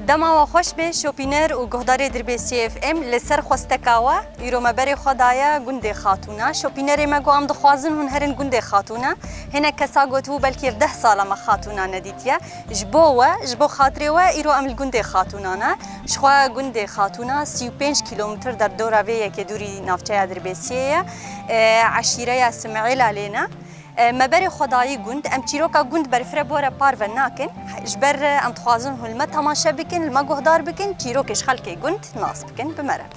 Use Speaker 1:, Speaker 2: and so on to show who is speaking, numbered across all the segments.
Speaker 1: دما و خوش به شوپینر و گهدار دربی سی اف ام لسر خوستکاوا ایرو مبری خدایا گنده خاتونا شوپینر ما گو ام دخوازن هن هرن گنده خاتونا هنا کسا گوتو بلکه 10 ساله ما خاتونا ندیتیا جبو خاطره و ایرو ام الگنده خاتونانا شخوا گنده خاتونا 35 کیلومتر در دوراوی که دوری نافچه دربی سی عشیره سمعیل علينا مبر خدایی گند ام چیروکا گند برفره بوره پار و ناکن جبر ام تخوازن هلمه تماشا بکن الما گهدار بکن چیروکش خلکی گند ناس بکن بمرب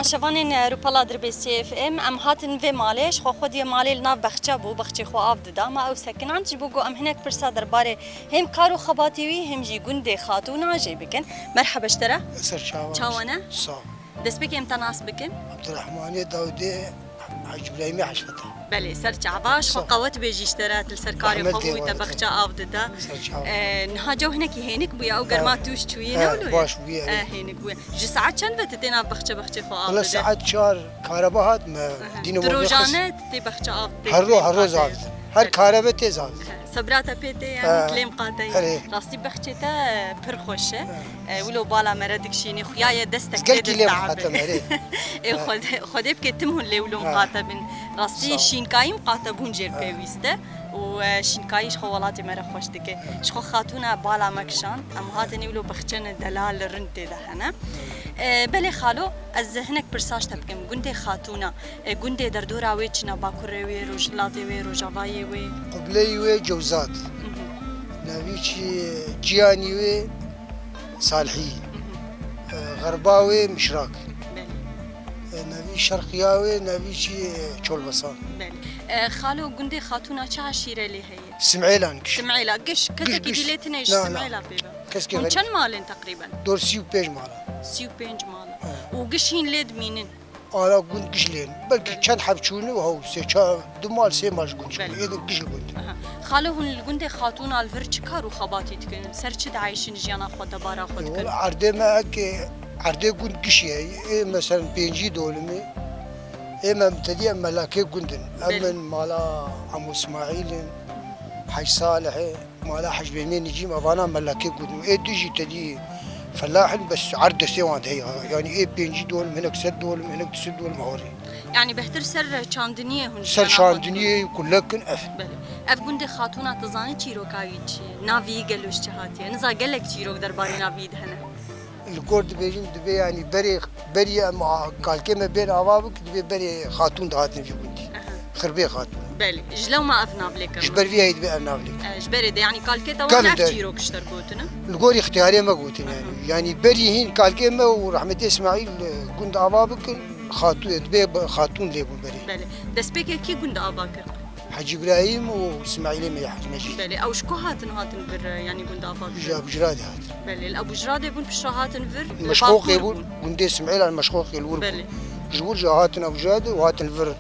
Speaker 1: شوانین روپالا دربی سی اف ام هاتن و مالش خودی مالی ناف بخچه بو بخچه خو آف دادا ما او سکنان جبو گو ام هناك برسا درباره هم کارو خباتی وی هم جی گنده خاتونا جی بکن مرحبا اشترا
Speaker 2: سر
Speaker 1: چاوانا
Speaker 2: صح
Speaker 1: دست بکی امتناس بکن
Speaker 2: عبدالرحمن داودی حاج ابراهیمی حشفته
Speaker 1: بله سر چعباش خو قوت بيجي اشترات السركاري خوي تبخشا افددا نها جو هناك هينك بويا او قرمات توش توينا ولا
Speaker 2: باش بويا
Speaker 1: هينك بويا جو ساعات كان بتتنا بخشا خو افددا
Speaker 2: والله ساعات شهر كهرباء ما دينو
Speaker 1: دروجانات تبخشا افددا
Speaker 2: هر روز هر كهرباء تزاد
Speaker 1: صبراتا بيتي يعني كلام قاطعي راسي بخشتا بر خوشه ولو بالا مردك شيني خيايا دستك
Speaker 2: تعب
Speaker 1: خد بك تمهن لي ولو مقاطبين راسي شينكاي مقاطبون جير بيويسته وشينكايش خوالاتي مرا خوش دكه شخو خاتونا بالا مكشان ام هاتني ولو بخچن دلال رنت دهنا بله خالو از هناك برساش تبكم گنده خاتونا گنده در دورا ويچنا باكوروي روجلاتي وي روجاواي وي
Speaker 2: قبلي وي جوزات نبيشي جياني وي صالحي غرباوي مشراك نبي شرقياوي نبيشي چولبسان
Speaker 1: خالو گنده خاتونا چه عشیره لی هي
Speaker 2: سمعيلان
Speaker 1: سمعيلا قش كذا كيديلتنا ايش سمعيلا بيبا
Speaker 2: كسكي
Speaker 1: من كم مالين تقريبا
Speaker 2: دور 35 مالا
Speaker 1: 35 مالا وقشين ليد مينن
Speaker 2: انا قلت قشلين بلكي كان حبشوني وهو سي دمال سي ماش قلت اذا قش قلت
Speaker 1: خالو هن الگنده خاتونا الفرچ كارو خباتي تكن سرچ عايشين جيانا خود بارا خود كن
Speaker 2: عرضه ما اك عرضه قلت قشي مثلا بينجي دولمي اما مبتدئ ملاكي قندن امن مالا عمو اسماعيل حاج صالح مالا حاج بيمين نجيم ابانا ملاكي قندن ايه تجي تدي فلاح بس عرض سيوان هي يعني ايه بينجي دول هناك سد دول هناك تسد دول مهوري
Speaker 1: يعني بهتر سر شاندنيه هن
Speaker 2: سر شاندنيه كلكن اف
Speaker 1: بله اف گنده خاتونا تزاني چيروكايچ نافي گلوش چهاتيه نزا گلك چيروك درباري نافي دهنه
Speaker 2: الكورد بيجين دبي يعني بري مع كالكيما بين اوابك دبي بري خاتون دهاتن في قندي خربي خاتون
Speaker 1: بله جلو ما افنا بلك
Speaker 2: جبر فيها يدبي افنا بلك
Speaker 1: جبر ده يعني كالكيتا وانا چيروك اشتركوتنا
Speaker 2: القوري اختياري ما قوتن يعني بري هين كالكيما ورحمه اسماعيل قند اوابك خاتون دبي خاتون ليبو بري
Speaker 1: بله دسبيك كي قند اباكر
Speaker 2: حاج ابراهيم واسماعيل ما حاج نجيب
Speaker 1: بله او شكو هاتن بر يعني قند اباكر
Speaker 2: ابو جراد هات
Speaker 1: بله الابو جراد يبون بشرا هاتن فر
Speaker 2: مشقوق يبون قند اسماعيل المشقوق يلور
Speaker 1: بله
Speaker 2: جبور جهاتن ابو جراد وهاتن فر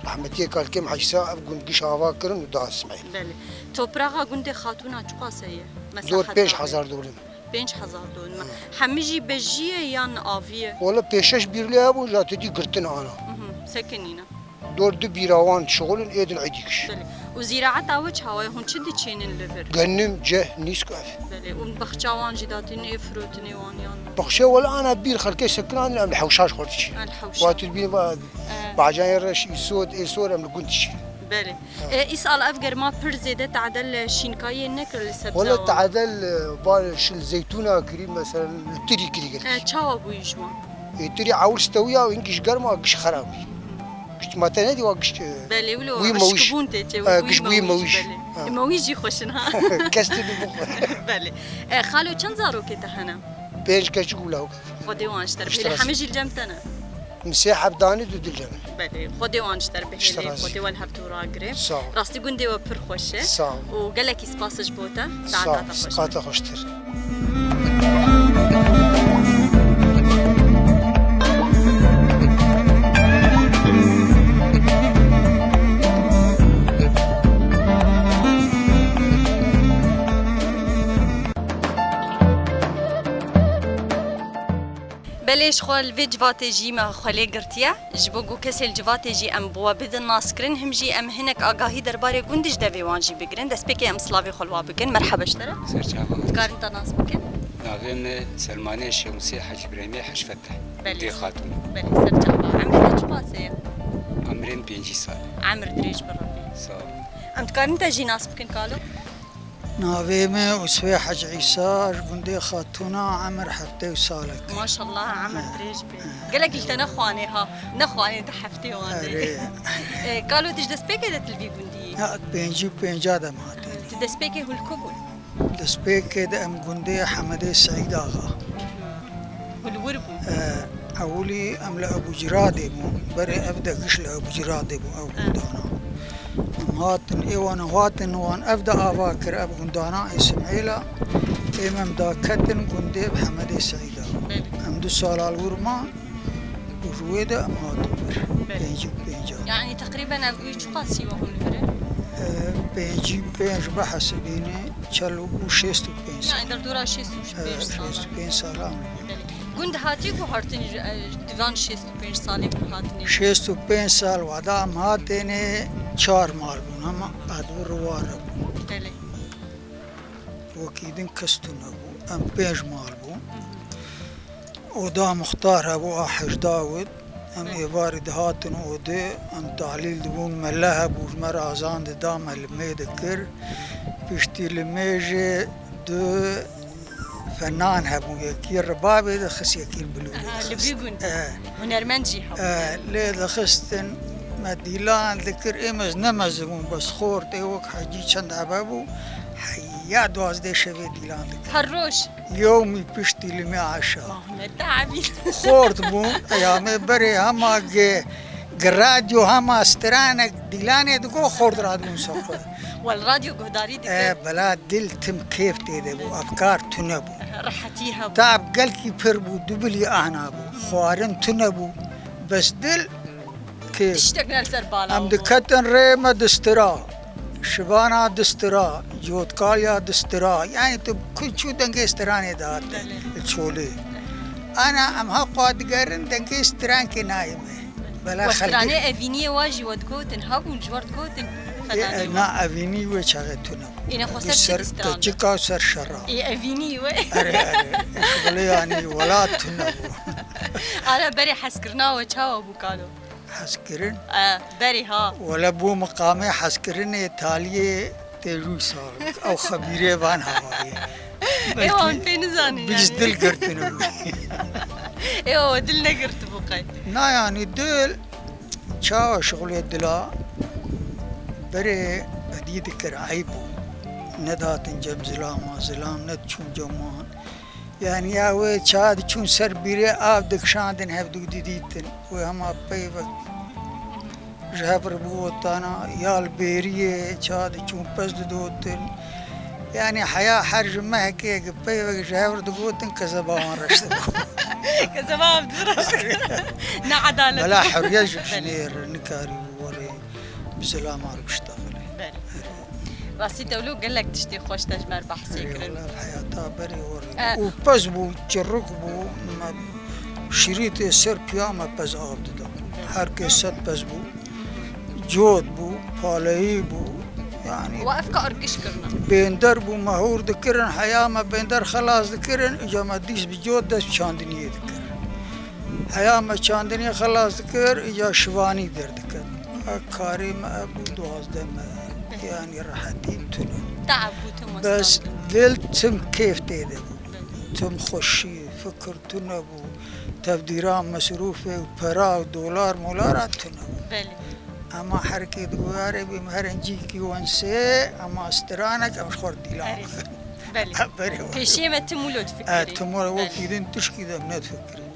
Speaker 2: رحمتي قال كم حاج ساعه قند قشاوا كرن ودا اسماعيل
Speaker 1: بله توبراغا قند خاتونا چقاسيه
Speaker 2: دور 5000 دولار
Speaker 1: 5000 دولار حمجي بجيه يان افيه
Speaker 2: والله بيشش بيرلي ابو جاتي قرتن انا
Speaker 1: سكنينا
Speaker 2: دور دو بيراوان شغل ايدن عديكش
Speaker 1: بله وزراعه اوج هواي هون چدي چينن لفر
Speaker 2: غنم جه نيسكاف
Speaker 1: بله وبخچاوان جداتين افروتني وانيان
Speaker 2: بخشة ولا انا بير خلكي سكران ام الحوشاش خرطشي
Speaker 1: الحوشاش
Speaker 2: واتر بين بعجان رش يسود يسور ام القنتشي
Speaker 1: بله اسال افجر ما بر زياده تعدل شينكاي نكر لسبزه
Speaker 2: ولا تعدل بال شل زيتونه كريم مثلا تري كري قال
Speaker 1: تشاو ابو يجوان
Speaker 2: تري عاول استويا وانكش قرما قش خرابي قشت ما تنادي وقشت
Speaker 1: بله ولو عشكبون تيجي
Speaker 2: قش وي مويش
Speaker 1: مويجي خوشنها
Speaker 2: كستي بخ
Speaker 1: بله خالو چند زارو كده هنا
Speaker 2: بيج كشكولا
Speaker 1: وديوان اشتر بله حمجي الجمتنا
Speaker 2: مساحة بداني دو دلجمل
Speaker 1: بله خودی وانشتر بهلی
Speaker 2: اشتراجي.
Speaker 1: خودی ول هفتو را گریم
Speaker 2: صح.
Speaker 1: راستی گنده و پر خوشه
Speaker 2: صح.
Speaker 1: و گلکی سپاسش بوده
Speaker 2: صح
Speaker 1: ساعتها خوش
Speaker 2: سقاطة خوشتر.
Speaker 1: بلش خال في جواتجي ما خالي قرتيا جبوغو كسل جواتجي ام بوا بدن ناسكرن هم جي ام هنك آگاهی درباره گندش دوی وانجی بگرن دست بکی ام سلاوی خلوا بکن مرحبا اشتره
Speaker 3: سرچاوة
Speaker 1: کارن تا ناس بکن
Speaker 3: ناظرنا سلمانية الشمسية حج إبراهيمية حج فتح
Speaker 1: بلي.
Speaker 3: دي خاتون
Speaker 1: بلی سر جابا عمر هج باسه
Speaker 3: عمرين 5 سال
Speaker 1: عمر دريج بربي
Speaker 3: صار
Speaker 1: ام تکارن تا جی ناس بکن کالو
Speaker 4: ناويمي وسوي حج عيسى جندي خاتونا عمر حفتي وسالك
Speaker 1: ما شاء الله عمر دريج بي قالك قلت نخواني ها نخواني تحفتي واندي قالوا تج دست بکی دت الفي گندی
Speaker 4: ها بينجي بينجا دم هاتي
Speaker 1: دست بکی هول کبول
Speaker 4: دسبيك ام جندي حمدي سعيد اغا
Speaker 1: هول وربو
Speaker 4: اولي املا ابو جرادي مو بري ابدا قشل ابو جرادي مو او جندانا هاتن ايوان هاتن وان ابدا افاكر ابو جندانا اسماعيلا امام دا كتن جندي بحمدي سعيد اغا ام دو سال الورما ورويدا ام هاتن بينجي بينجا
Speaker 1: يعني تقريبا ام ايش قاسي وهم الفرن
Speaker 4: بينجي بينج بحسبيني چلو بو شيستو بينج
Speaker 1: يعني در دورا شيست وش بيش
Speaker 4: شيستو
Speaker 1: سالا
Speaker 4: بينج سالام
Speaker 1: گند هاتی کو هارتنی دیوان شیست و 5 سالی کو هاتنی
Speaker 4: شيستو بينج سال وعدام هاتيني 4 مال بون هما ادور روار
Speaker 1: بله
Speaker 4: وكيدن كستون ابو ام بينج مال بون ودا مختار ابو احج داود ام ايبارد هاتن ودي ام تعليل دبون ملاها بو مرازان دام الميدكر بيشتي الميجي دو فنان هبو يكي ربابي دخس يكي البلولي
Speaker 1: لبي گند هنرمند جي ها
Speaker 4: ليه دخستن مديلان ذكر امز نمزمون بس خورت ايوك حجي چند عبابو حيا دوازده شوي ديلان ذكر
Speaker 1: هروش
Speaker 4: يومي بيشتي لمي عشا
Speaker 1: هنا تعبي
Speaker 4: خورت بون ايامي بري هما راديو هما استرانك ديلاني دقو خورت رادون سوقه
Speaker 1: والراديو قهداري دي
Speaker 4: بلا دل تم كيف تيدبو افكار تنبو
Speaker 1: رحتيها
Speaker 4: تعب قلكي بربو دبلي اعنابو خوارن تنبو بس دل كيف
Speaker 1: تشتقنا لسر بالا
Speaker 4: ام دكتن ريما دسترا شبانا دسترا جوتكاليا دسترا يعني تو كل شو دنگي استراني دات تشولي انا ام هقعد قرن دنگي استران كي نايمه بلا
Speaker 1: وستراني افينيه واجي ودكوتن هابون جورد كوتن فناني
Speaker 4: نا افيني وشغتنا
Speaker 1: إنا خسرت استران
Speaker 4: تجيكا سر شرا
Speaker 1: اي افيني و
Speaker 4: اري شغلي يعني ولا تنبو
Speaker 1: انا بري حسكرنا وچاو ابو كالو
Speaker 4: حسكرن
Speaker 1: بري ها
Speaker 4: ولا بو مقامي حسكرن تاليه تيجو صار او خبيره بان هواي
Speaker 1: ايوه فين زاني
Speaker 4: بيش دل قرتنو
Speaker 1: ايوه دلنا قرت بقى
Speaker 4: نا يعني دل شاو شغلي دلا بري بدي ذكر عيبو ندات جم زلام زلام ندشون جمان يعني يا وي شاد شون سر بيري اب دكشاندن هبدو ديديتن وهما بيفك جابر بوتانا يا البيريه شاد شون بس دوتن يعني حياة حرج ما هيك بيفك جابر دوتن كزبان رشد
Speaker 1: كزباب دراسك نعدالة
Speaker 4: بلا حرية جبشنير نكاري وري بسلام عرب اشتغل
Speaker 1: راسي تولو قال لك تشتي خوش تجمر بحثي كرن
Speaker 4: والله بحياتها بري وري وبز بو جرق بو شريط سر بياما بز آب دادا هر كسات بز بو جود بو پالهی بو يعني
Speaker 1: وقفك أرقش كرنا
Speaker 4: بيندر بو مهور دكرن حياما بيندر خلاص دكرن اجا ما ديش بجود دست چاندنية دكرن حياما چاندنية خلاص دكر اجا شواني در دكر كاري ما ابو دوازده ما يعني راحتي تنو
Speaker 1: تعب وتم
Speaker 4: بس دل تم كيف تيدي تم خوشي فكر تنبو تبديران مصروفه وبرا ودولار مولارات تنبو
Speaker 1: بلي
Speaker 4: اما حركة دواري بمهرنجي كي وانسي اما استرانك امش خور ديلان
Speaker 1: بله
Speaker 4: بري
Speaker 1: پیشی ما تمولو تفکری
Speaker 4: تمر وكيدن تشكي ذا من تفكري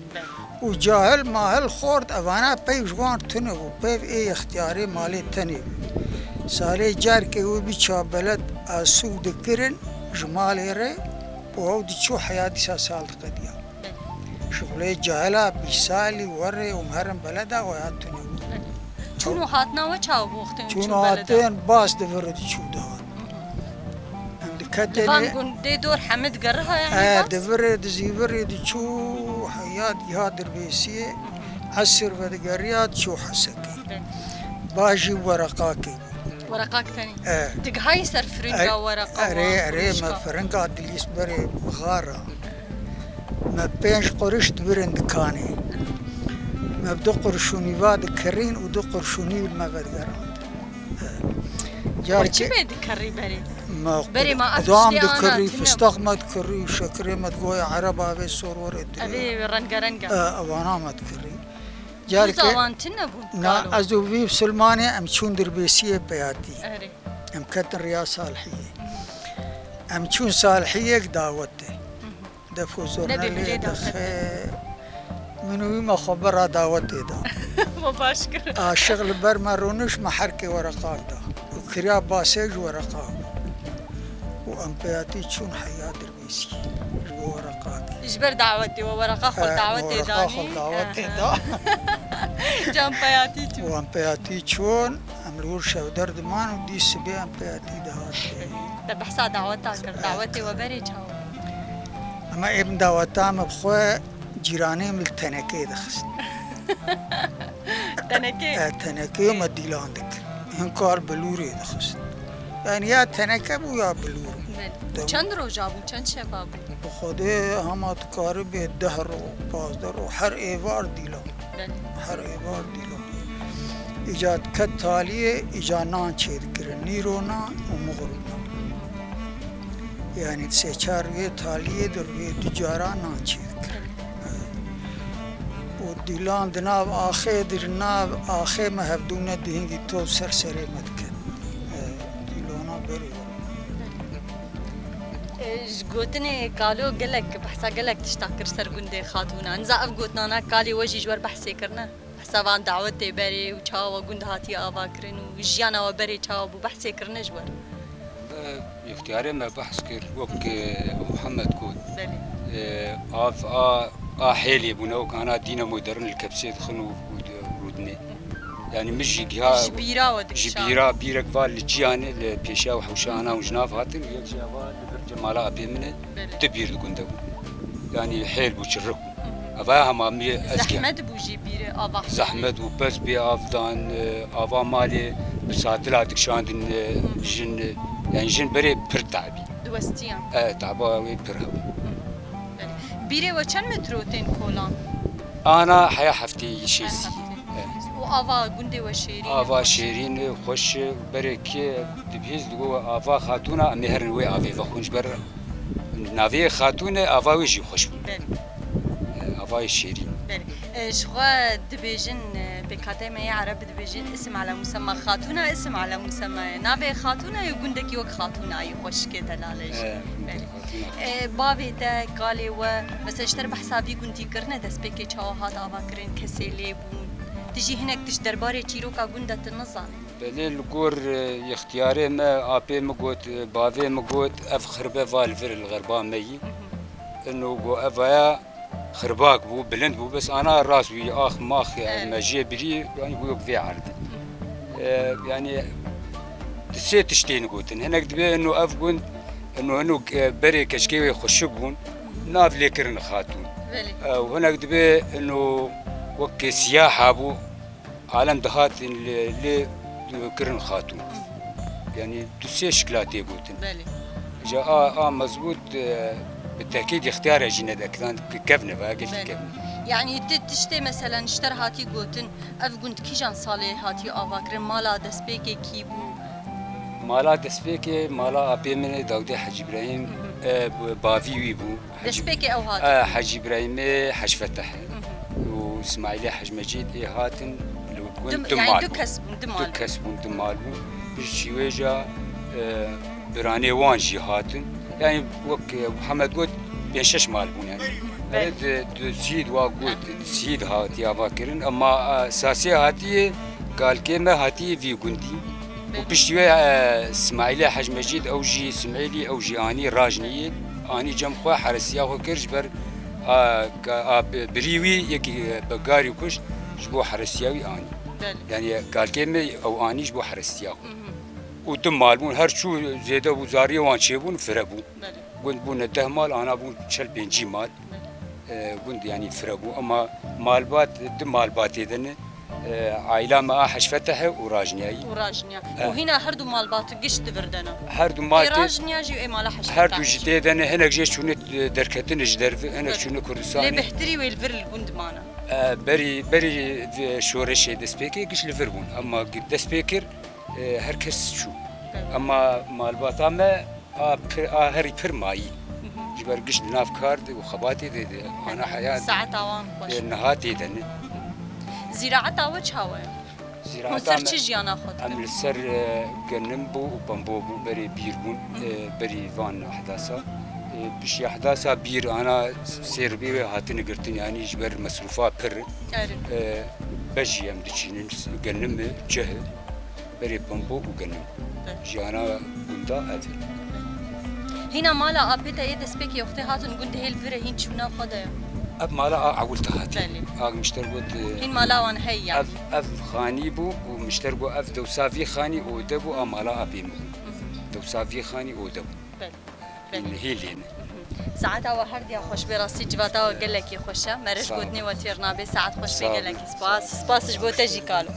Speaker 4: وجاهل ماهل خورد أوانا بي جوان تنو بي إيه اختياري مالي تني سالي جار كي هو بيشا بلد أسوق دكرن جمالي ري وهو دي شو حياتي سال قديا شغلي جاهلا بيسالي وري ومهرم بلدا ويا تنو
Speaker 1: چونو هاتنا و چاو بوختن
Speaker 4: شنو هاتين باس دفرد شو دهات
Speaker 1: دفان گنده دور حمد گرها يعني
Speaker 4: دفرد زيفرد شو حيات جهاد دربيسية عسر ودقريات شو حسكي باجي ورقاكي
Speaker 1: ورقاك تاني تقهاي سر فرنقا ورقا
Speaker 4: اري ما فرنقا دليس بري بغارة ما بينش قرشت برند كاني ما بدو قرشوني باد كرين ودو قرشوني ما بدقران
Speaker 1: وچی بید کری بری؟ بری ما
Speaker 4: ادوام دكري فستق ما تكري شكري ما تقوي عرب ابي سرور
Speaker 1: ابي رنقا
Speaker 4: اوانا ما تكري
Speaker 1: جارك اوان تنبو
Speaker 4: نا ازو في سلماني ام شون دربيسيه بياتي ام كتن ريا صالحيه ام شون صالحيه دعوته دفو زورنا لي دخ منو ما خبر دعوته دا
Speaker 1: مباشر
Speaker 4: شغل بر مرونش محركي ورقات دا وكريا باسيج ورقات وأمبياتي تشون حياة دربيسي ورقات
Speaker 1: إجبر دعوتي وورقة خل دعوتي داني
Speaker 4: خل دعوتي دا
Speaker 1: جامبياتي تشون
Speaker 4: وأمبياتي تشون أملور شودر دمان ودي سبي أمبياتي دهات
Speaker 1: بحسا دعوتها كر دعوتي وبري جاو
Speaker 4: أما ابن دعوتها مبخوة جيراني من التنكي دخست تنكي وما ديلان دك هنكار بلوري دخست يعني يا تنكب ويا بلور
Speaker 1: چند روزا بود چند شب بود
Speaker 4: بخوده همه کاری به 10 رو 15 رو هر ایوار دیلان هر ایوار دیلان ایجاد کد تالیه ایجاد نان چید کرن نیرونا و مغرونا یعنی 3-4 روی تالیه در روی تجارا نان چید کرن و دیلان دناب آخه در ناب آخه مهبدونه دهنگی تو سرسره مدکن دیلانا بری
Speaker 1: جوتني قالوا قالك بحسا قالك تشتاكر سرقندي خاتونا نزاف قوتنا قالي وجي جوار بحسي كرنا حسابان دعوتي بري وچاوا قند هاتي آوا كرن وجيانا وبري چاوا بو بحسي كرنا جوار
Speaker 3: اختياري ما بحث كر وك محمد كود
Speaker 1: بلي
Speaker 3: اف حيلي بنو كان دينا مودرن الكبسيت خنو ودني يعني مش جها
Speaker 1: جبيرا ودك
Speaker 3: جبيرا بيرك فال جياني لبيشا وحوشانا وجناف هاتن ويك جوا جمالا ابي من تبير قندو يعني حيل بوشرك افا همامي
Speaker 1: زحمت بو جبير افا
Speaker 3: زحمت وبس بي افدان افا مالي بساتلا دكشاندن جن يعني جن بري بر تعبي
Speaker 1: دوستيان
Speaker 3: تعبا وي برها
Speaker 1: بيري وچن متروتين كولان
Speaker 3: انا حيا حفتي شيسي
Speaker 1: وآوا گنده و شیرین
Speaker 3: آوا شیرین خوش برکه دبیز دو آوا خاتونا مهرن وی آوی و خونج بر ناوی خاتونه آوا ویجی خوش بود آوا شیرین
Speaker 1: شخوا دبیجن بکاته می عرب دبیجن اسم على مسمى خاتونه اسم على مسمى ناوی خاتونه یو گنده کیوک خاتونه ای خوش که دلالش بابی ده قالی و مثلا اشتر بحسابی گندی کرنه دست بکی چاوهات آوا کرن کسیلی بون تجي هناك تش درباري تشيروكا قندة النظام
Speaker 3: بلي القور اختياري ما ابي مقوت بافي مقوت اف خربه فالفر الغربان مي انه بو افايا خرباك بو بلند بو بس انا راس وي اخ ماخ ماجي بري يعني بو في عرض يعني تسيت تشتين قوتن هناك دبي انه اف قند انه بري كشكيوي خشبون ناف ليكرن خاتون وهناك دبي انه وك سياحة بو عالم دهات اللي كرن خاتون يعني تسي شكلاتي قوتن
Speaker 1: بلي
Speaker 3: جاء مزبوط بالتأكيد اختيار جينا ذاك كان كفنة باقي كفنة
Speaker 1: يعني تشتي مثلا اشتر هاتي قوتن اف قلت كيجان صالي هاتي افاكر مالا دسبيكي كيبو
Speaker 3: مالا دسبيكي مالا ابي من داودي حج ابراهيم بافي بو
Speaker 1: دسبيكي او هاتي
Speaker 3: حج ابراهيم حج فتح اسماعيلية حج مجيد هاتن
Speaker 1: يعني دو كسبون
Speaker 3: دمالو بشي ويجا براني وانجي هاتن يعني وك محمد قلت بين 6 مال بون يعني زيد وقلت زيد هاتي أفكرن أما أساسي هاتي قال كلمة هاتي في جندي وبشتوي اسماعيلي حج مجيد أو جي اسماعيلي أو جي أني راجني أني جم خوا حرسيا وكرج بر بريوي يكي بقاري وكش جبو حرسياوي أني يعني قال كلمة أو أني جبو حرسيا ودم مالبون هر شو زيادة وزارية وان شيبون فرقو قلت بون 10 مال أنا بون شل بينجي مال قلت يعني فرقو أما مالبات دم مالبات يدن عائلة ما حش فتحه وراجنياي
Speaker 1: وهنا هردو مالبات قشت بردنا
Speaker 3: هردو مالت
Speaker 1: راجنيا جي مال حش
Speaker 3: هردو جديدن هنا جي شنو دركتن جدر هنا شنو كردستان
Speaker 1: لي بحتري ويلفر الجند مانا
Speaker 3: بري شورش دسبيكي قش لفربون اما دسبيكر هركس شو اما مالبات ما هري فرماي جبر قش ناف كارد وخباتي دي انا حياه
Speaker 1: ساعه اوان خوش
Speaker 3: نهاتي دن
Speaker 1: زراعة وجه هوا
Speaker 3: زراعة
Speaker 1: مسر تشجي أنا خد
Speaker 3: عمل سر جنبو وبامبو بري بيربون بري فان أحداثا بشي أحداثا بير أنا سير بيه هاتني قرتني يعني جبر مصروفات بر بجي أم دشين جنب جه بري بامبو وجنب جانا بندا أثر
Speaker 1: هنا مالا أبيتا يدس بيكي أختي هاتن قلت هيل فرة هين شونا خدايا
Speaker 3: أب مالا عولت هاتي مشترقت
Speaker 1: هين مالا وان هي يعني
Speaker 3: أف خاني بو ومشترقو أف دوسافي خاني ودبو أمالا أبيمو دوسافي خاني ودبو إن هيلين
Speaker 1: ساعتها وحردي خوش براسي جواتا وقال لك يخشا مرج قدني وتيرنا بي ساعات خوش بقول لك سباس جبوتا جي قالوا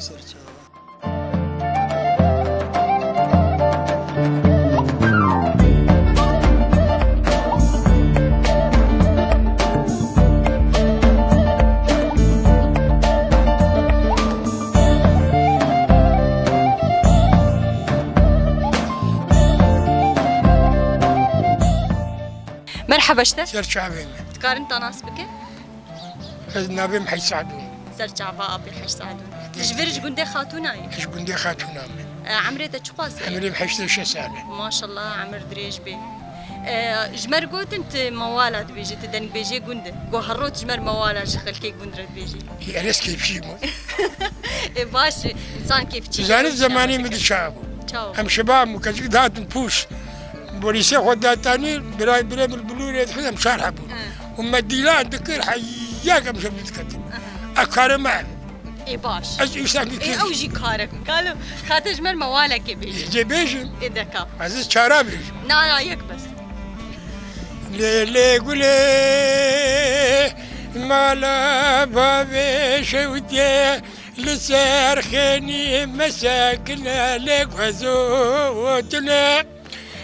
Speaker 1: مرحبا اشتر
Speaker 5: سرچاوي
Speaker 1: تقارن تناس بك
Speaker 5: نبي محي سعدون
Speaker 1: سرچاوا ابي حش سعدون تجبرج قندي خاتوناي
Speaker 5: ايش قندي خاتونا
Speaker 1: عمري تشقاس
Speaker 5: عمري محي 6 سنه
Speaker 1: ما شاء الله عمر دريج بي جمر قلت انت موالد بيجي تدن بيجي قندي قو هروت جمر موالد شخل كي قندرت بيجي
Speaker 5: هي أليس كيف شيء مو
Speaker 1: باش انسان كيف تشي
Speaker 5: زاني زماني مدي شابو هم شباب مكجي دات بوش بوليسي خداتاني براي بالبلوري يدخل مشارع بو ومديلان ذكر حياك مش بتكتب اكار معنا
Speaker 1: اي باش
Speaker 5: ايش
Speaker 1: اي اوجي كارك قالوا خاطر جمر موالك بيجي
Speaker 5: يجي بيجي
Speaker 1: اذا كاب
Speaker 5: عزيز شرابي
Speaker 1: لا يك بس
Speaker 5: ليلي قولي مالا بابي شوتي لسار خيني مساكنا لك وزوتنا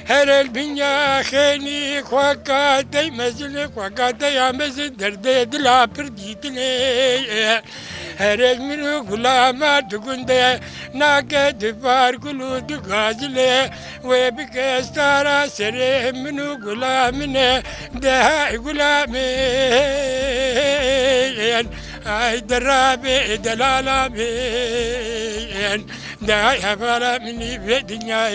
Speaker 5: هر البنيا خيني خواكاتي مزل خواكاتي يا مزل دردي دلا برديتني هر منو غلامات قندي ناقد بار قلو دغازلي وبكستارا سري منو غلامنا ده غلامين اي درابي دلالامين ده يا مني بدنيا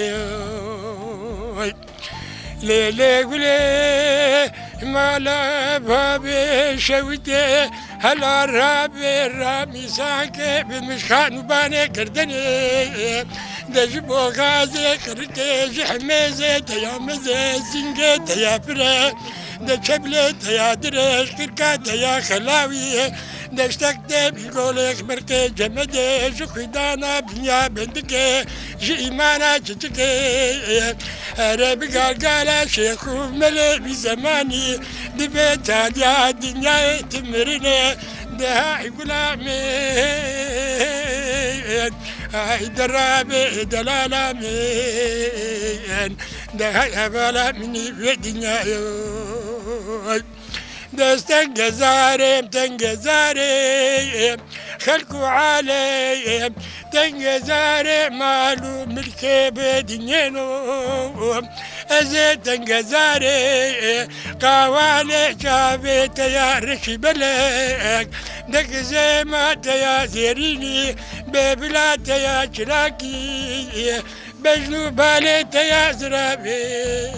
Speaker 5: ليلي قولي مالا بابي شوتي هلا رامي ساكي بالمشخان وباني كردني دجبو غازي كرتي جحميزي تيا مزي زنقي تيا فري دجبلي تيا دريش كركا تيا خلاوي دشتكتي بيقولك مركي جمدي جخدانا بنيا بندكي جيمانا جتكي ربي قال شيخ ملي بزماني دبيت هادي الدنيا تمرني دهاي غلامين هاي درابي دلالامين دهاي غلامني في الدنيا دستن جزارم تنجزارم خلقوا عليهم تنجزارم مالو ملكي بدنينو أزيد تنجزارم قوالي جابت يا رشي بلك دك زي ما تيا زيريني ببلاد يا شراكي بجنو باليت يا زرابيم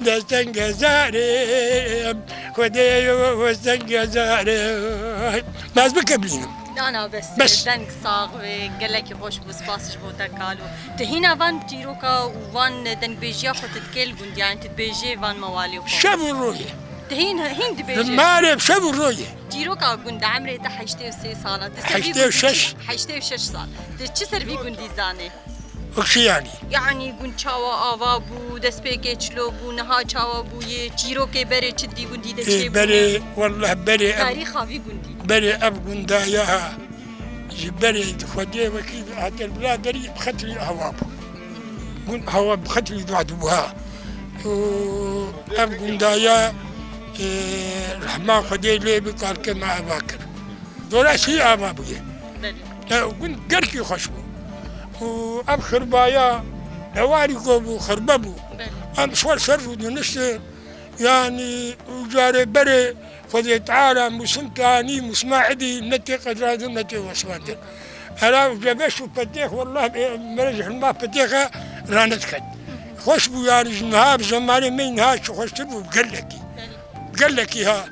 Speaker 5: دستن زاريم خدي وستن زاريم باز بكبلينم
Speaker 1: انا بس دنگ صاغ قالك خوش بسباسش بوتا كالو تهينا فان تيروكا وفان دنگ بيجيا خو تتكل قند يعني تتبيجي فان موالي
Speaker 5: شب الرؤية
Speaker 1: تهين هين دبيجي
Speaker 5: مارب شب الرؤية
Speaker 1: تيروكا قند عمري تا 83 سالة حشتي وشش سال تشي سرفي قندي زاني
Speaker 5: وكشي
Speaker 1: يعني قند شاوا آوا بو دست بيكي چلو بو نها شاوا بو يه تيروكي بري چدي قندي دشي بو
Speaker 5: بري والله بري
Speaker 1: تاريخ في قندي
Speaker 5: بري اب قنداياها بري خدي وكيل هاد البلاد دري بختري هواب هوا بختري دوادوها اب قندايا رحمة خدي لي بقال كما أباكر دولا شيء ما بيه وكنت قركي خشبو وأب خربايا نواري قوبو خرببو أم شوال سرفو نشتر يعني وجاري بري خدي تعالى مسمتاني مسماعدي نتي قدرادو نتي وسوانتي أنا وجبشو بديخ والله مرجح ما بديخة رانت كد خشبو يعني جنهاب زماني مين هاش خشبو بقلكي قال لك ها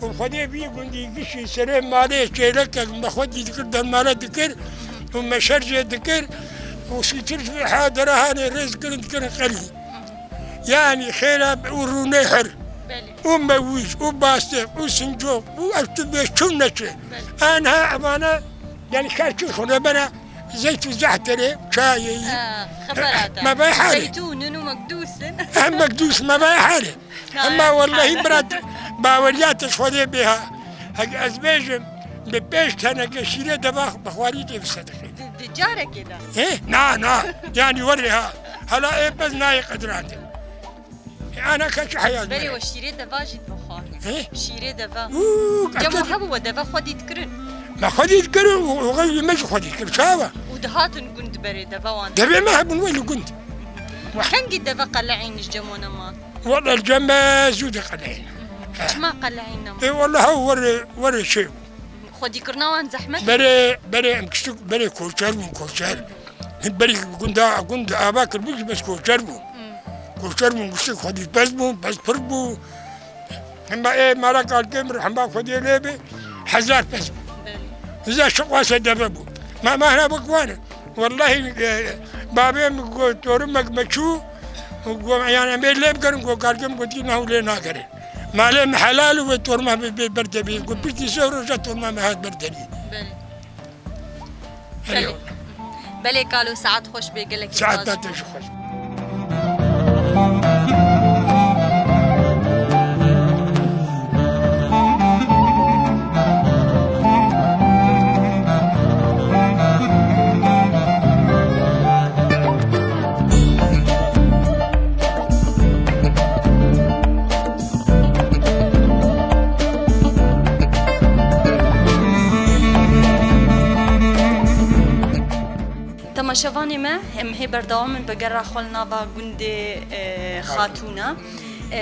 Speaker 5: وخدي بي قندي قشي سلام مالي شيلك ما خدي ذكر دم مالا ذكر وما شرجة ذكر وسيتر في حاضر هاني رزق ذكر قلي يعني خيرا ورونيحر ومويش وباستر وسنجوب وأكتب شنة أنا أمانة يعني كاشي خنا بنا زيت زعتري شاي ما باي حالي
Speaker 1: زيتون ومقدوس
Speaker 5: مقدوس ما باي حالي أما والله براد باوريات شوالي بها هك أزبيجم ببيش أنا كشيلة دماغ بخواريتي في الصدقة
Speaker 1: تجارة كده
Speaker 5: إيه نا يعني وريها هلا إيه بس ناي قدراتي أنا كش حياة
Speaker 1: بري وشيرة دفا جيت بخار
Speaker 5: إيه
Speaker 1: شيرة دفا جمو حبو ودفا خدي تكرن
Speaker 5: ما خدي تكرن وغير مش خدي تكرن شابة
Speaker 1: ودهاتن قند بري دفا وان
Speaker 5: دبي ما هبون وين قند
Speaker 1: كان قد دفا قلعين الجمونة ما
Speaker 5: والله الجمع زود قلعين
Speaker 1: ايش ما قلعين نما
Speaker 5: إيه والله هو وري شيء
Speaker 1: خدي كرنا وان زحمة
Speaker 5: بري امكشتك بري كوشار من كوشار بري قند أباكر بس كوشار من قشتك خدي بس فربو هم إيه مرة قال كمر هم خدي ليبي حزار بس إذا شقواسة دبابو ما هنا بقوانا والله بابي مقول تورمك مشو يعني أمير ليب كرن قال كم قلت إنه هو لنا كرن ما لهم حلال وتورما بردبي قلت بيجي سورة جت تورما ما هاد بردبي
Speaker 1: بلي قالوا ساعات خوش بيقلك
Speaker 5: ساعات ما تشوف خوش
Speaker 1: تماشاواني ما هم هي بردوام بقرا خلنا با قندي خاتونا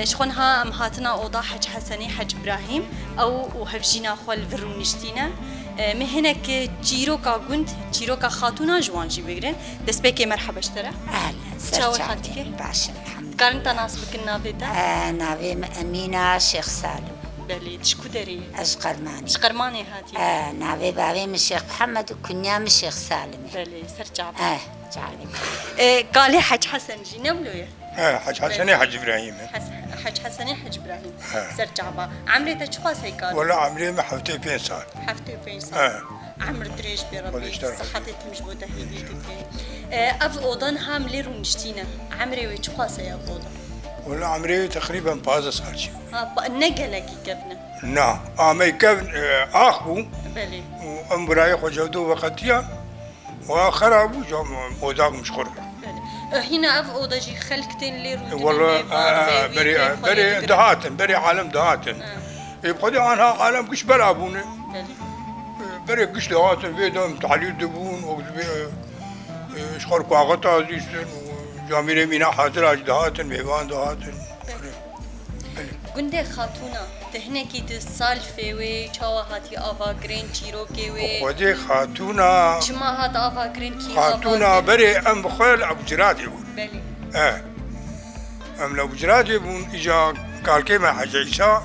Speaker 1: شخونها ام هاتنا اوضا حج حسني حج ابراهيم او وهفجينا خل فرونشتينا مهنك جيروكا قند جيروكا خاتونا جوانجي بقرن دسبيكي مرحبا اشترى
Speaker 6: اهلا
Speaker 1: شاوي خالتك
Speaker 6: باشا الحمد
Speaker 1: قارن تناسبك النافذة
Speaker 6: نافي أمينة شيخ سالم
Speaker 1: بلي تشكو داري
Speaker 6: أشقرماني
Speaker 1: شقرماني هاتي
Speaker 6: نافي بابي من الشيخ محمد وكنيا من الشيخ سالم
Speaker 1: بلي سرجع
Speaker 6: جعلي
Speaker 1: قالي حج حسن جينا بلويا
Speaker 5: حج حسني حج ابراهيم
Speaker 1: حج حسني حج ابراهيم سرجع با عمري تشخاص هيك
Speaker 5: ولا عمري ما حوتي 20 سال
Speaker 1: حفتي 20 سال عمر دريج بربي صحتي مجبوطه هيدي اف اوضن هام لي رونشتينا عمري وتشخاص يا اوضن
Speaker 5: ولا عمري تقريبا 15 سال شي
Speaker 1: نقلك كفنا
Speaker 5: نعم امي كفن اخو
Speaker 1: بلي
Speaker 5: وامبراي خجودو وقتيا واخر ابو وداق مشخر
Speaker 1: هنا اف اوضجي خلكتين لي روتين
Speaker 5: والله بري دهاتن بري عالم دهاتن يبقى عنها عالم كش بلعبوني بري كش دهاتن بيدهم تعليل دبون شخر كواغتا زيستن وجاميري مينا حاضر دهاتن ميوان دهاتن
Speaker 1: قندي خاتونا تهنكي تصال فيوي تشاوا هاتي افا جرين تشيرو كيوي
Speaker 5: خودي خاتونا
Speaker 1: جما هات افا جرين كي
Speaker 5: خاتونا بري ام بخيل ابو جرادي
Speaker 1: بلي
Speaker 5: ام لو جرادي بون اجا قال كيما حاج عيسى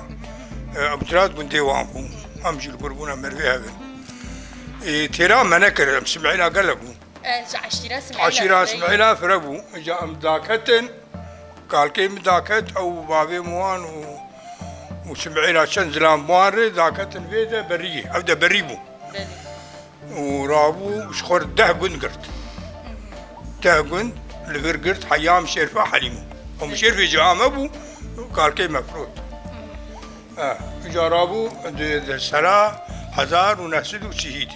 Speaker 5: ابو جراد بون ديوان بون ام جيل قربونا مرفيها تيرا منكر سمعينا قلبو عشيرة سمعينا فرقو اجا ام داكتن قال كيم داكت او بابي موان وسمعينا شنزلان موان داكتن بيدا بريه ابدا بريبو ورابو شخور ده قند قرت ده قند لغير قرت حيام شرفة حليمو ومشرفي جام ابو قال كيم مفروض اجا رابو السنة 1900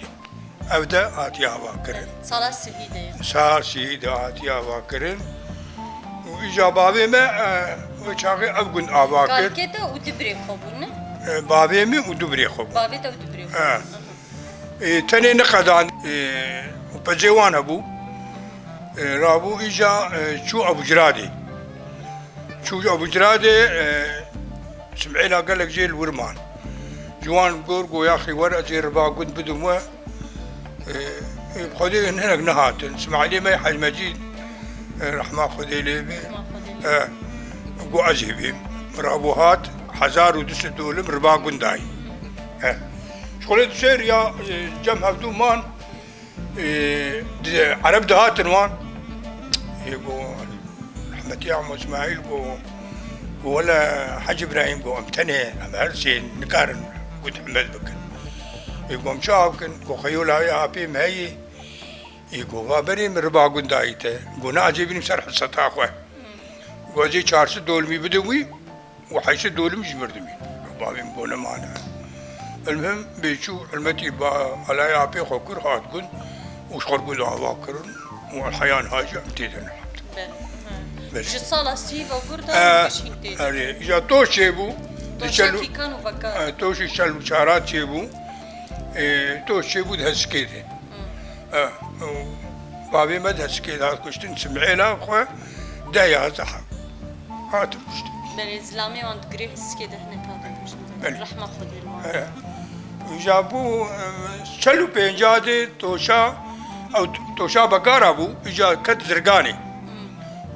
Speaker 5: ابدا هاتيا باكرن
Speaker 1: صلاة الشهيدة
Speaker 5: صار شهيد هاتيا باكرن واجا بابي ما وشاغي ابقن اباكر
Speaker 1: قال كده ودبري خبونا
Speaker 5: بابي مي ودبري خب
Speaker 1: بابي ده ودبري
Speaker 5: تاني نقدان وبجيوان ابو رابو اجا شو ابو جرادي شو ابو جرادي سمعينا قال لك جيل ورمان جوان قورقو يا اخي ورا زي ربا قد بدموا بخدي هناك نهات اسمع لي ما حاج مجيد رحمه خدي لي قو عزيبي رابوهات حزار ودس دولم ربا قنداي شغلت سير يا جم هبدو مان عرب دهات وان يقول رحمتي يا عم اسماعيل ولا حاج ابراهيم قو امتني ام هرسين نكارن قلت حمد بكن يقوم شاوكن قو خيولا يا ابي مهي يقو غابري من ربا قندايته قو ناجيبني مسرح السطاخوه قو زي شارس دولمي بدوي وحيس دولمي جمردمي بابي مقونا معنا المهم بيشو علمتي با على يا ابي خوكر هات قن وشغل قلوا عواكرن والحيان هاجة امتيدن
Speaker 1: جي صالة سيفا وبردا مشين تيدي
Speaker 5: اجا توشي بو
Speaker 1: توشي كانوا بكار
Speaker 5: توشي شلو شارات شيبو توشي بو دهسكيدي بابي ما دهسكيدي هات كشتن سمعينا خواه دايا زحا هات كشتن
Speaker 1: بل إسلامي وانت قريح سكيدي هنا كاتب رحمة خدي المال
Speaker 5: جابو شلو بينجادي توشا او توشا بكار ابو اجا كت زرقاني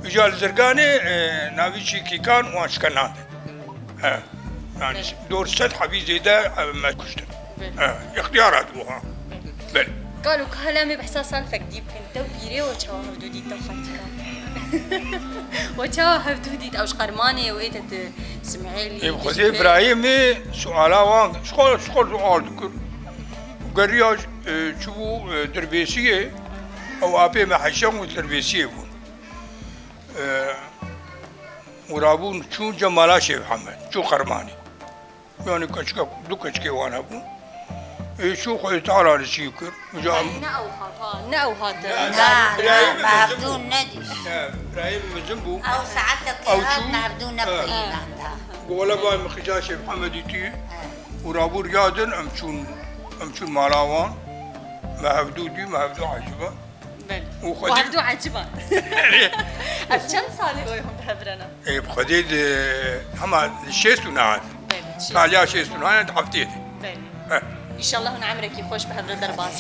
Speaker 5: اجا الزرقاني ناويشي كيكان واشكنان يعني دور سطح بي زيدا ما كشتن اختيارات بوها بل
Speaker 1: قالوا كلامي بحساس سالفك ديب كنت وبيري وشاو هفدودي تخاتك وشاو هفدودي اوش قرماني وإيتت سمعيلي
Speaker 5: خذي ابراهيم سؤالا وان شغل سؤال ذكر قرياج شو دربيسيه او ابي ما حشم دربيسيه بون ورابون شو جمالا شيخ محمد شو قرماني يعني كشكا دوكشكي وانا بون شو خوي تعالى نشيكر
Speaker 1: نأوهات
Speaker 6: لا ما هبدون ندش
Speaker 5: ابراهيم مزنبو
Speaker 6: او ساعتك
Speaker 5: أو
Speaker 6: يا
Speaker 5: شو؟
Speaker 6: ما هبدون نبقى
Speaker 5: ولا باي مخجاش محمد يتي ورابو رياضن امشون مالاوان ما هبدودي ما هبدو عجبه
Speaker 1: وهبدو عجبان أفشان صالي ويهم بهبرنا
Speaker 5: بخديد هما شيستون عاد قال شيستون هاي حفتيت
Speaker 1: إن شاء الله نعمرك يخوش بهبر دربات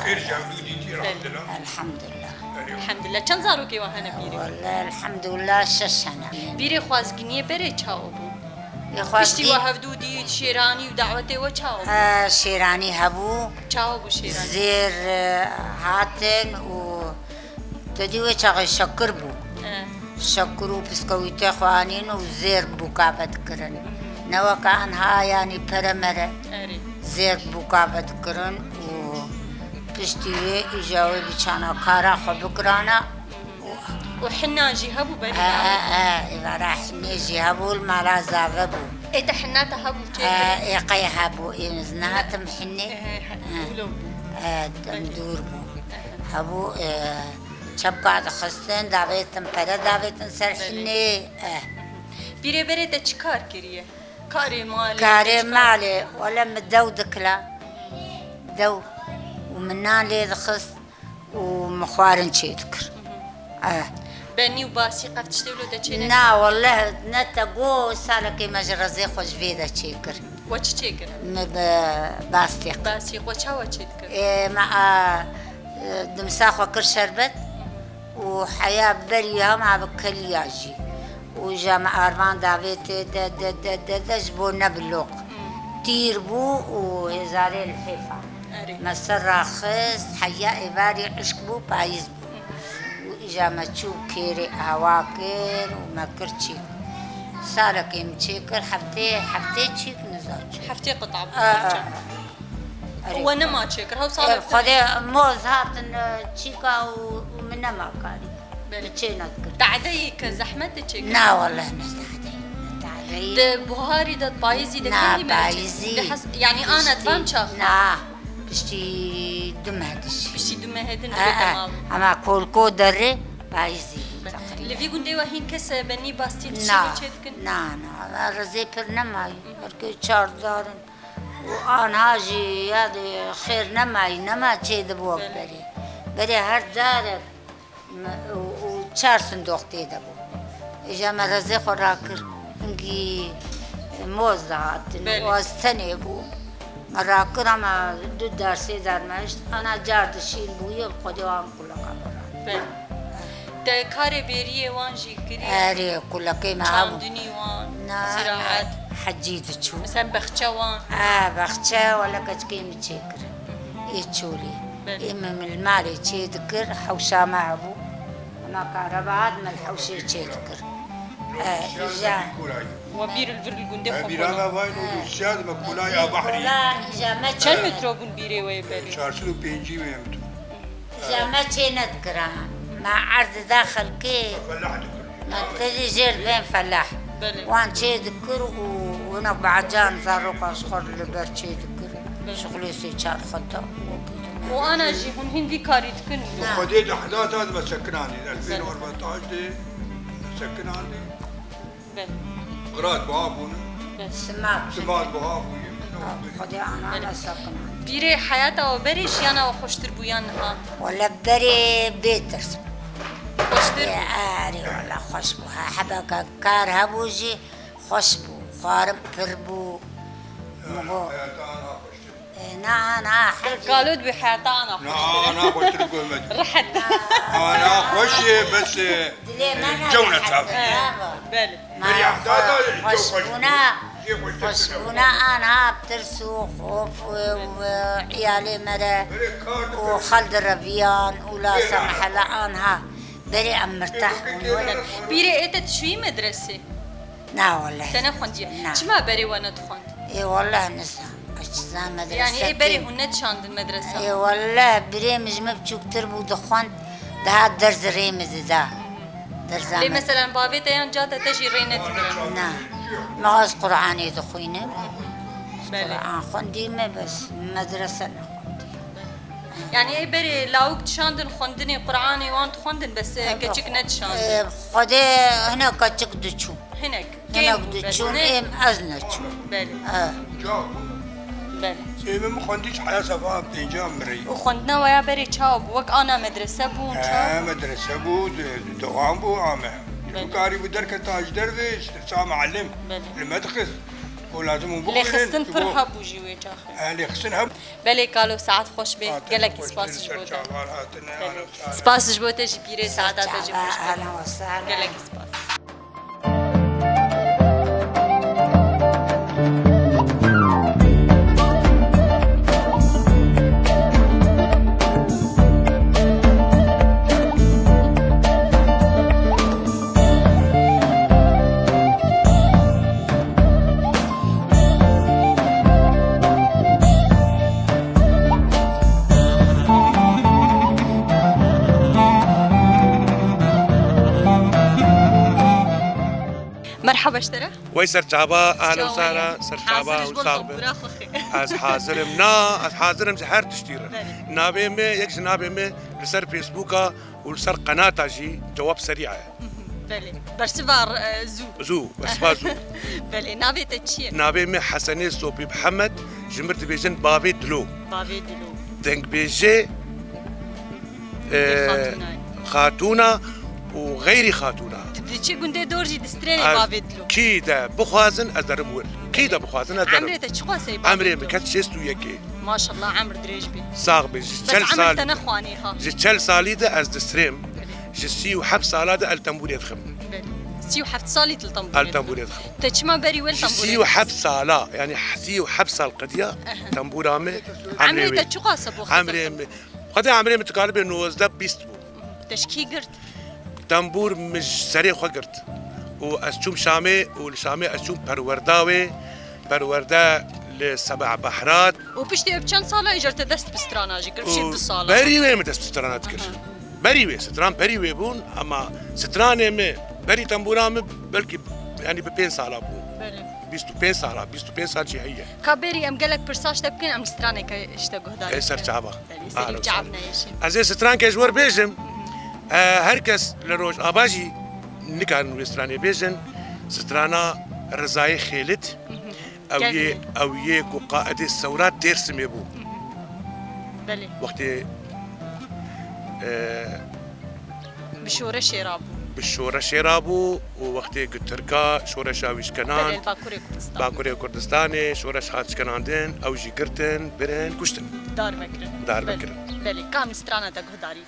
Speaker 5: خير جابودي الحمد لله
Speaker 6: الحمد لله
Speaker 1: الحمد لله كم زارو كي وهنا بيري
Speaker 6: والله الحمد لله 6 سنة
Speaker 1: بيري خوازقنية بري تشاو بو
Speaker 6: يا
Speaker 1: اشتي وهفدودي شيراني ودعوتي وتشاو
Speaker 6: شيراني هبو
Speaker 1: تشاو بو شيراني
Speaker 6: زير هاتن و تديوي شغل شكر بو شكرو بسكويتي خوانين وزير بو كابت كرن نوا كان ها يعني برمرة زير بو كابت كرن و بشتي إجاوي بيشانا كارا خبكرانا
Speaker 1: وحنا جيهبو بري
Speaker 6: إبارة حنا جيهبو المالا زاببو
Speaker 1: إيه تحناتا هبو
Speaker 6: إيه قيهبو إيه مزناتم حني دمدور بو هبو شبقة خستن دعوتن برا دعوتن سرحني
Speaker 1: بيري بري تا چكار كريه كاري مالي
Speaker 6: كاري مالي ولا مدو دكلا دو ومنا لي دخس ومخوارن شي ذكر
Speaker 1: بني وباسي قفت تشتغلوا دتشينا
Speaker 6: نا والله نتقو سالك مجرى زي خوش فيدا تشيكر
Speaker 1: واتش تشيكر
Speaker 6: باستيق
Speaker 1: باسي واتش هوا تشيكر
Speaker 6: مع دمساخ وكر شربت وحياة بريها مع بكلياجي وجامع أرمان دافيت دجبونا باللوق تيربو وهزاري الحيفا مسر راخص حياة إباري عشقبو بايزبو وإجا ما تشوف كيري هواكر وما كرتشي سالك يمشيكر حفتي تشيك نزاج
Speaker 1: حفتي قطعة وانا ما تشيكر هاو صار
Speaker 6: خدي موز هات تشيكا ومنا ما كاري تشينا
Speaker 1: تعدي كزحمة تشيكر
Speaker 6: لا والله نستعدي
Speaker 1: ده بوهاري ده بايزي ده كلي
Speaker 6: بايزي
Speaker 1: يعني انا اتفهم شاف
Speaker 6: لا بشتي دم هدش
Speaker 1: بشتي دم هدن
Speaker 6: اما كولكو دري بايزي
Speaker 1: اللي في قندي وهين كس بني باستي
Speaker 6: نا رزي برنماي بركي چار دارن وأنا هاجي هذا خير نما تشيد بوك بري هر دارك وشار صندوق تيدبو إجا مرزي خراكر إنكي موزعات واستني بو مراكر أما دو دار سيدار ماشت أنا جارد الشيل بويا القدوان كلها كبرات
Speaker 1: ده كاري بيريه وان جي كري
Speaker 6: أري كلها كيما عبو
Speaker 1: شاندني وان زراعات
Speaker 6: حجيت تشو
Speaker 1: مثلا بخشة وان
Speaker 6: بخشة ولا كتكيم تشيكر يتشولي إما من المال تشيدكر حوشا معبو ما كهرباء من الحوشي تشيدكر إجا
Speaker 1: وبير الفر الجندي
Speaker 7: بيرانا وين والشاد مكولاي بحري
Speaker 6: لا إجا ما
Speaker 1: كم مترو بون بيري ويبالي
Speaker 7: شارسلو بينجي ويمتو
Speaker 6: إجا ما تشينتكر مع عرض داخل كي ما تجي جير بين فلاح وان تشيدكر وانا بعجان زاروق أشخر لبر تشيدكر شغلي سيشار خطأ
Speaker 1: وانا جي هون هندي كاري تكن
Speaker 7: خديت احداث هذا مسكناني 2014 دي مسكناني قرات بوابونا سمات بوابو
Speaker 6: خدي انا سكناني
Speaker 1: بيري حياته وبريش يانا وخوش تربويانها
Speaker 6: ولا بري بيترس
Speaker 1: خوش
Speaker 6: عاري ولا خشبوها حبا كار هبوجي خشبو خارب فربو مغو انا
Speaker 1: قالوا بحياتها
Speaker 7: انا خوش ترقومت
Speaker 1: رحت
Speaker 7: انا خوش بس جونة
Speaker 1: بالي
Speaker 6: خشبونا انا بترسو خوف وعيالي مرة وخلد الربيان ولا سمح الله انها بري ام مرتاح
Speaker 1: بيري ايتت شوي مدرسة
Speaker 6: لا والله
Speaker 1: تنا خندي شما بري وانا تخند
Speaker 6: اي والله نسا اجزاء مدرسة
Speaker 1: يعني اي بري هن تشاند المدرسة
Speaker 6: اي والله بري مجمع بشوك تربو دخند ده درز ريمز ده درز
Speaker 1: لي مثلا بابي تيان جاتا تجي رينت برن
Speaker 6: نعم مغاز قرآني دخوينه قرآن خندي ما بس مدرسة
Speaker 1: يعني اي بري لاوك تشاندن خندني قرآني وان تخندن بس كتشك نتشاندن
Speaker 6: خدي هنا كتشك دتشو
Speaker 1: هناك
Speaker 6: دتشو ام ازنتشو
Speaker 1: بالي بالي
Speaker 7: سيما مخنديش حياة صفاء بتنجا مري
Speaker 1: وخندنا ويا بري تشاوب وك انا مدرسة بو
Speaker 7: مدرسة بو دوام بو عامة بكاري بدركة تاج درويش سا معلم المدخل ولازم نبوغ
Speaker 1: اللي خصن فرحة بوجي ويجاخر
Speaker 7: اللي خصن
Speaker 1: بالي قالوا ساعات خوش بي قالك سباس جبوتا سباس جبوتا جبيري ساعات تجي خوش بي
Speaker 6: اهلا وسهلا
Speaker 1: قالك سباس مرحبا اشترى
Speaker 8: ويسر جابا اهلا وسهلا سر جابا وصاحبه از حاضرم زهر تشتيره نابي مي يكش نابي مي لسر فيسبوكا ولسر قناتا جي جواب سريع
Speaker 1: بله برسبار زو
Speaker 8: برسبار زو
Speaker 1: بله نابي تشي
Speaker 8: نابي مي حسني صوبي محمد جمرت بيجن بابي دلو دنك بيجي خاتونا وغيري خاتونا
Speaker 1: تدي قندي دورجي دستريني بابدلو
Speaker 8: كيدا بخوازن ادرمول كيدا بخوازن ادرم
Speaker 1: عمري تشقاسي
Speaker 8: عمري بكتشستو يكي
Speaker 1: ما شاء الله عمر دريج بي
Speaker 8: صاغ بي
Speaker 1: بس عمر تنخواني ها
Speaker 8: جتشل صاليدا از دستريم جسي وحب صالادة التنبولي دخم
Speaker 1: سيو حفت صالي تلطنبولي
Speaker 8: التنبولي دخم
Speaker 1: تشما بري ويل تنبولي
Speaker 8: سيو حب صالا يعني سيو حب صال قديا تنبورامي
Speaker 1: عمري تشقاسه بو
Speaker 8: عمري قد عمري متقالب انه وزدا بيستبو
Speaker 1: تشكي قرت
Speaker 8: تنبور مش سريع خقرت وأسجوم شامي والشامي أسجوم بروردا لسبع بحرات
Speaker 1: وبشتي بكم صالة إجرت دست بستراناجي كرفشي دو صالة
Speaker 8: بري وين دست بسترانات كر بري وين ستران بري وين بون أما ستران مي بري تنبورام بلكي يعني ب5 سالة بون 25 سالة 25 سالة شي هي
Speaker 1: كابيري أم قالك برساش تبكين أم ستراني كيشتاقو هداي
Speaker 8: سر جعبة
Speaker 1: سر جعبنا يشي
Speaker 8: أزي ستران كجور بيجم هركس لروج آباجي نكان ويستراني بيجن سترانا رزاي خيلت او يكو قائد الثورات ترسم يبو
Speaker 1: بلي
Speaker 8: وقت بشورة شيرابو ووقت قتركا شورة شاويش كنان باكوري كردستاني شورة شهاتش كناندين او جي قرتن برين كشتن
Speaker 1: دار
Speaker 8: بكرن
Speaker 1: بلي كام سترانا تقو داري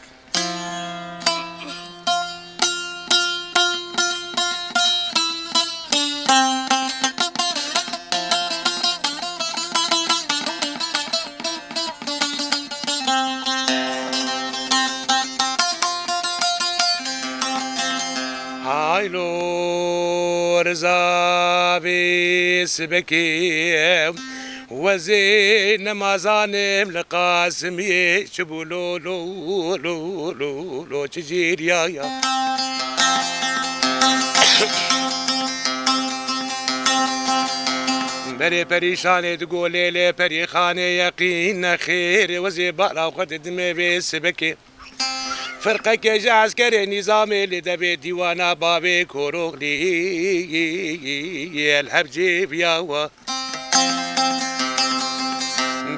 Speaker 8: هايلو رزابي سبكي وزين مازانم لقاسمي شبولو لو لو لو لو تجير يا بري بريشاني تقولي لي بري خاني يقين خير وزي بقلا وقد دمي بسبكي فرقك يا عسكري نظامي اللي دبي ديوانا بابي كوروغلي الحب جيب ياوا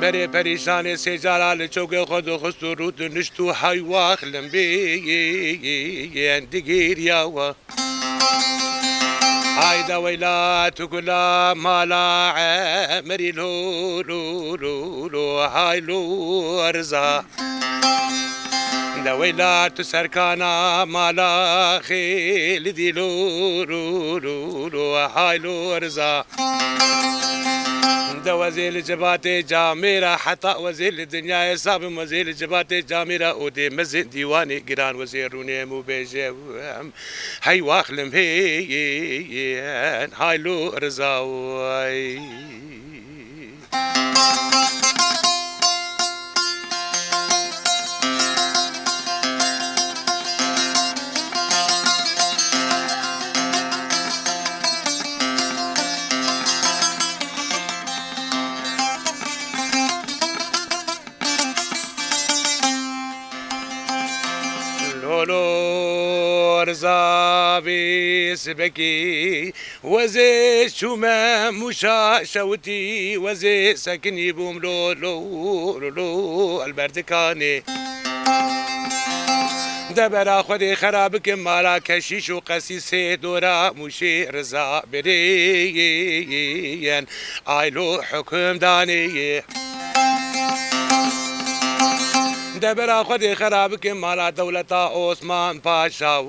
Speaker 8: بري بريشاني سيجارة لشوق خدو خستو روت نشتو حي واخلم بي دقير ياوا هايدا ويلات وكلا مالا عمري لو لو لو لو هاي لو ارزا دويلات سركانا مالا خيل دي لو لو لو لو هاي لو ارزا وزيل جباتي جاميرة حتى وزيل الدنيا يصاب وزيل جباتي جاميرة ودي مزين ديواني قران وزيروني مو بيجي هاي واخلم هي هاي لو رزاوي رزابي سبكي وزي شوما مشا شوتي وزي سكني بوم لو لو لو البردكاني دبرا خدي خرابك مالا كشيش وقسيسي دورا مشي رزا بريين ايلو حكم داني دبرا خدي خرابك مالا دولة عثمان باشا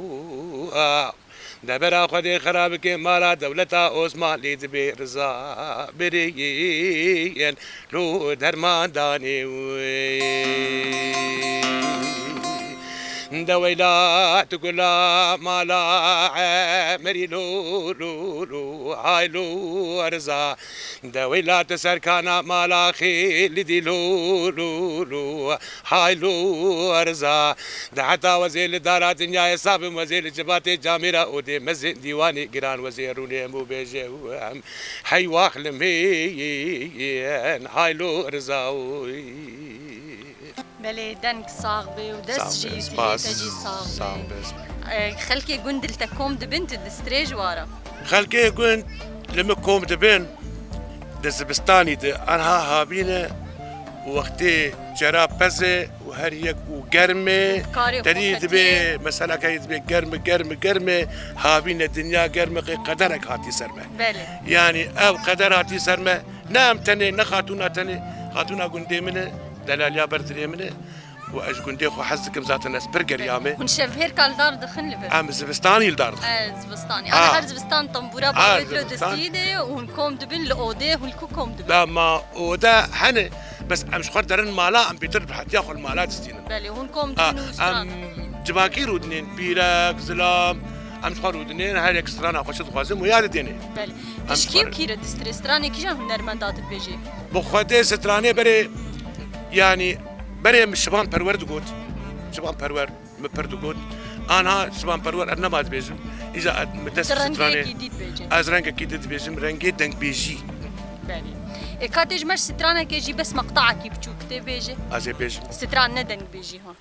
Speaker 8: دبرا خدي خرابك مالا دولة عثمان ليد برزا بريين لو درمان داني دويلا تقولا مالا عمري لو لو لو هاي لو ارزا دويلا تسركانا مالا خيل دي لو لو لو هاي لو ارزا دعتا وزير الدارات دنيا صاب وزير جبات جامرة ودي مزين ديواني قران وزيروني مو بيجي هاي واخلم هي هاي لو ارزا
Speaker 1: بلي دنك صاغبي ودس جي تجي صاغبي خلكي قندل تكوم دبنت دستريج وارا
Speaker 8: خلكي قند لما كوم دبن دزبستاني دي انها هابينه وقتي جرا بزه وهر يك وقرمه تريد بي مثلا كيد بي قرمه هابين الدنيا قرمه قدرك هاتي سرمه يعني او قدر هاتي سرمه نام تني نخاتونا تني خاتونا قندي منه دلاليا بردري منه واش قندي خو حزكم ذات الناس برجر يامي
Speaker 1: ونشوف هيك الدار دخل لبر
Speaker 8: زبستاني الدار
Speaker 1: زبستاني انا هر زبستان طنبوره باكلو دستيده ونكم دبن الاودي والكوكم دبن
Speaker 8: لا ما ودا حني بس مش خدرن مالا ام بيتر حتى ياخذ المالات دستينا
Speaker 1: بله هونكم دبن
Speaker 8: ام جماكير ودنين بيراك زلام ام شخور ودنين هاي اكسترانا خوشت خوازم ويا ديني
Speaker 1: بله تشكيب كيره دسترستراني كيجان هنرمندات بيجي
Speaker 8: بخوده ستراني بري يعني بري مش شبان برورد قوت شبان برور مبردقوت انا شبان برور انا ما بيجم اذا مدست ستراني از رنگ اكيد بيجم رنگي دنگ بيجي
Speaker 1: بله كاتج مش سترانه كيجي بس مقطعه كي بتشوف بيجي
Speaker 8: از بيجي
Speaker 1: ستران ندنگ بيجي هون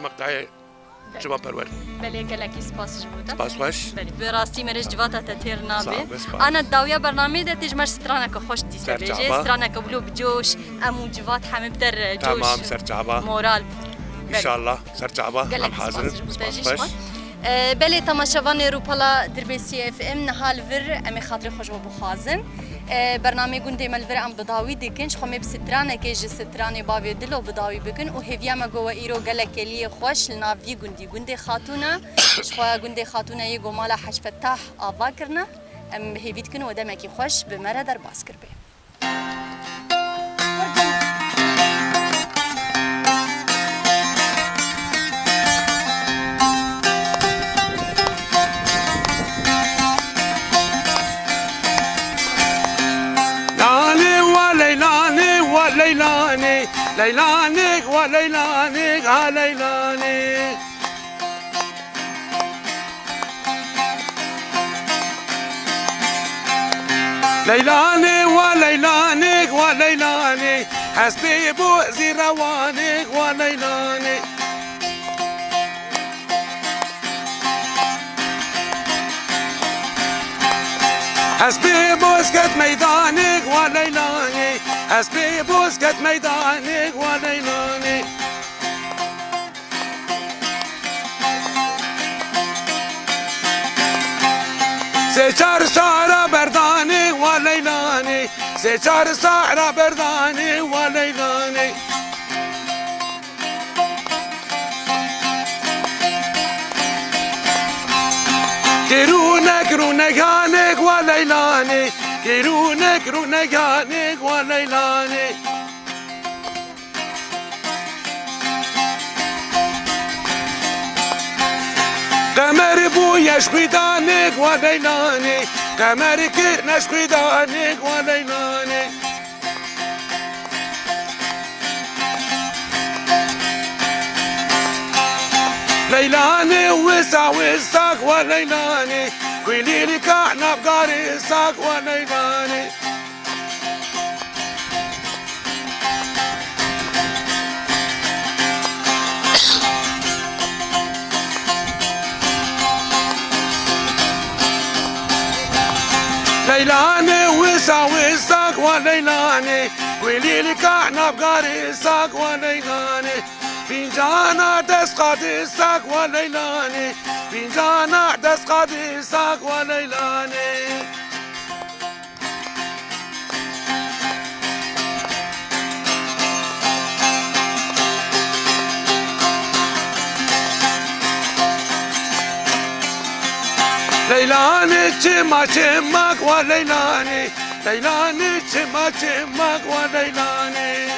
Speaker 8: مقطعي جوان برور
Speaker 1: بله گلکی سپاس جبوده
Speaker 8: سپاس خوش
Speaker 1: بله براستی مرش جواتا تطیر نابه انا الداویه برنامه ده تجمر سترانه که خوش دیسته بیجه سترانه که بلو بجوش امو جوات همه بدر جوش
Speaker 8: تمام سرجعبه
Speaker 1: مورال
Speaker 8: ان شاء الله سرجعبه هم حاضر سپاس خوش
Speaker 1: بله تماشاوان روپالا دربیسی اف ام نهال ور امی خاطر خوش بو خازن برنامه گونده ملور ام بداوی دکن شخو می بسترانه که ج سترانه باوی دلو بداوی بکن و هویا ما گو ایرو گلکلی خوش لناوی گونده خاتونه شخو گونده خاتونه یگو مالا حج فتاح آوا کرنا ام هیوید کن و دمکی خوش بمره در باز کربه
Speaker 8: ليلاني ليلاني وليلاني ها ليلاني ليلاني وليلاني وليلاني حسبي بؤذي رواني وليلاني حسبي بوسكت ميدانك وليلاني حسبي بوسكت ميدانك وليلاني سيشار سارة برداني وليلاني بشار صحرا برداني وليلاني كيرونك رونيانك وليلاني كيرونك رونيانك وليلاني قمر بويا شخيدانك وليلاني قمر كيرنا شخيدانك وليلاني ليلاني وسع وساق وليلاني ويلي لك احنا بقاري ساق وليلاني ليلاني وسع وساق وليلاني ويلي لك احنا بقاري ساق وليلاني فنجانا دسقة ساق وليلاني فنجانا دسقة ساق وليلاني ليلاني تشما تشمك وليلاني ليلاني تشما تشمك وليلاني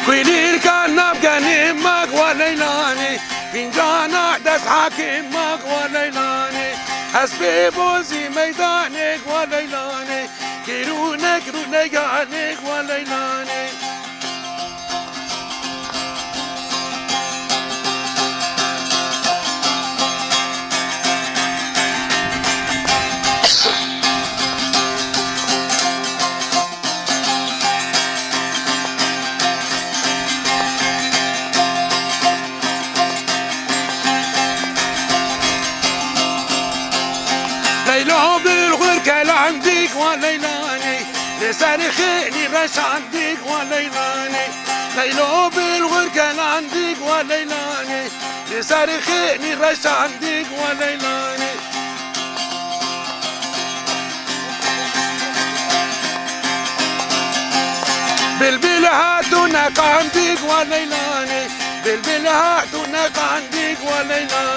Speaker 8: كويلي كان نبقى نمك وليلاني فنجانا دس حاكمك وليلاني حسبي بوزي ميدانك وليلاني كيرونك رونيانك وليلاني ليلو بالغركة لعندك وليلاني لساني خيني باش عندك وليلاني ليلو بالغركة لعندك وليلاني لساني خيني باش عندك وليلاني بالبلهات ونق عندك وليلاني بالبلهات ونق عندك وليلاني